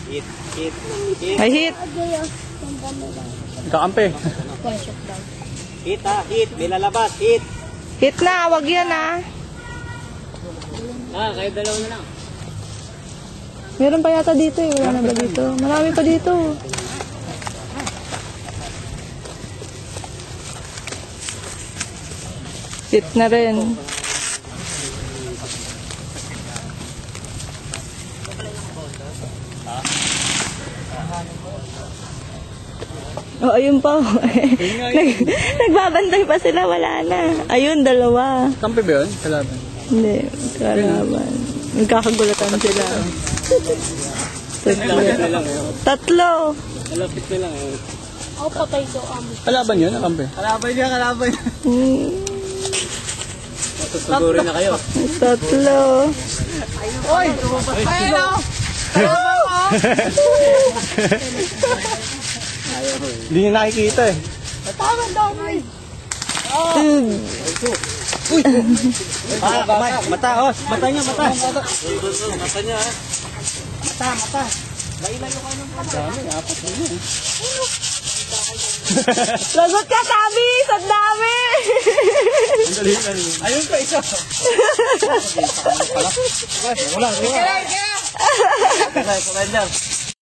Hit. May hit. Kakampi. Hit ha, hit. May lalabas, hit. Hit na, wag yan ah. Kayo dalawa na lang. Meron pa yata dito eh. Wala na ba dito? Marami pa dito. Hit na rin. Oh, ayun pa. Nagbabantay pa sila, wala na. Ayun, dalawa. Kampi ba yun? Kalaban. Hindi, kalaban. Nagkakagulatan sila. Tatlo. Malapit na lang. Ako patay do Kalaban yun? Kampi? Kalaban niya. Matutugurin na kayo. Tatlo. Oy! Ayun o! Hindi niya nakikita eh. Taman daw mo eh! Uy! Mata, oh! Mata niya, mata! Mata niya ha? Mata! Lailayo kayo ng pala. Dami, apat na yun. Lagot ka, Tabi! Sa dami! Ayun pa, isa! Wala, wala! Kaya!